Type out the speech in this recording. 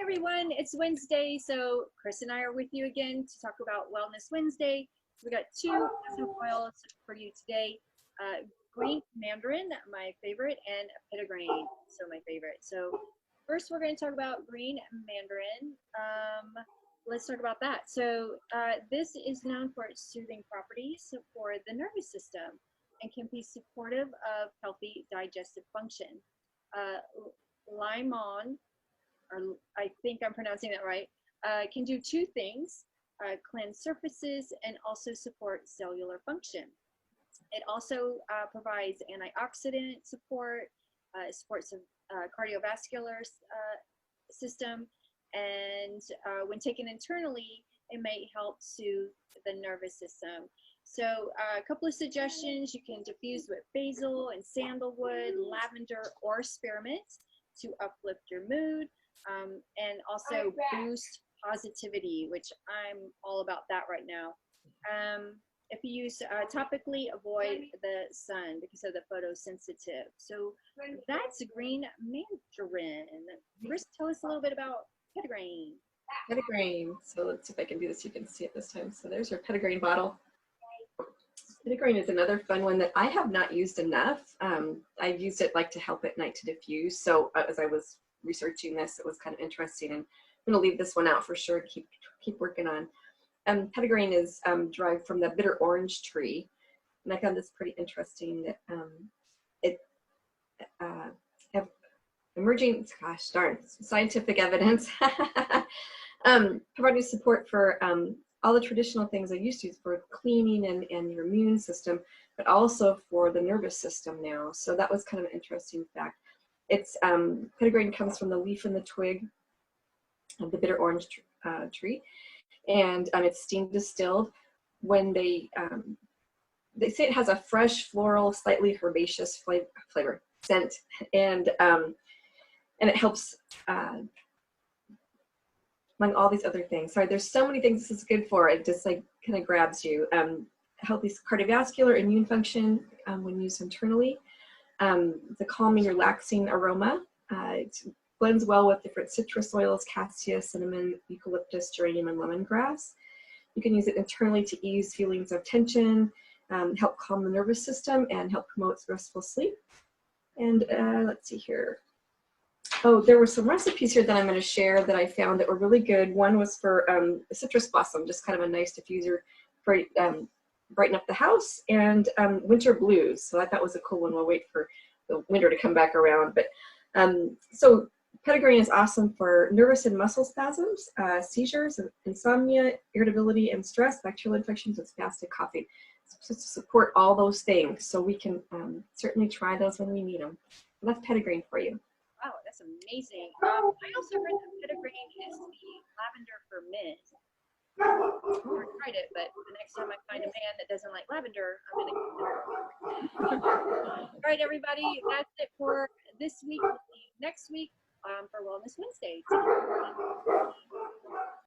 everyone, it's Wednesday, so Chris and I are with you again to talk about Wellness Wednesday. We got two awesome oils for you today. Green Mandarin, my favorite, and Petitgrain, so my favorite. So first we're going to talk about Green Mandarin. Let's talk about that. So this is known for its soothing properties for the nervous system and can be supportive of healthy digestive function. Limon, or I think I'm pronouncing that right, can do two things, cleanse surfaces and also support cellular function. It also provides antioxidant support, supports the cardiovascular system, and when taken internally, it may help soothe the nervous system. So a couple of suggestions: you can diffuse with basil and sandalwood, lavender, or spearmint to uplift your mood. And also boost positivity, which I'm all about that right now. If you use topically, avoid the sun because of the photosensitive. So that's Green Mandarin. Chris, tell us a little bit about Petitgrain. Petitgrain. So let's see if I can do this. You can see it this time. So there's your Petitgrain bottle. Petitgrain is another fun one that I have not used enough. I've used it like to help at night to diffuse. So as I was researching this, it was kind of interesting, and I'm going to leave this one out for sure to keep working on. Petitgrain is derived from the bitter orange tree, and I found this pretty interesting that emerging, gosh darn, scientific evidence providing support for all the traditional things I used to use for cleaning and your immune system, but also for the nervous system now. So that was kind of an interesting fact. It's Petitgrain comes from the leaf and the twig of the bitter orange tree, and it's steam distilled. When they say it has a fresh, floral, slightly herbaceous flavor, scent, and it helps among all these other things. Sorry, there's so many things this is good for. It just like kind of grabs you. Healthy cardiovascular, immune function when used internally. The calming, relaxing aroma. It blends well with different citrus oils, cassia, cinnamon, eucalyptus, geranium, and lemongrass. You can use it internally to ease feelings of tension, help calm the nervous system, and help promote restful sleep. And let's see here. Oh, there were some recipes here that I'm going to share that I found that were really good. One was for citrus blossom, just kind of a nice diffuser for brighten up the house, and winter blues. So I thought was a cool one. We'll wait for the winter to come back around. But so Petitgrain is awesome for nervous and muscle spasms, seizures, insomnia, irritability, and stress, bacterial infections, and spastic coughing. So to support all those things. So we can certainly try those when we need them. So that's Petitgrain for you. Wow, that's amazing. I also heard that Petitgrain is the lavender for men. I've never tried it, but the next time I find a man that doesn't like lavender, I'm going to get it. All right, everybody, that's it for this week. We'll see you next week for Wellness Wednesday. Take care.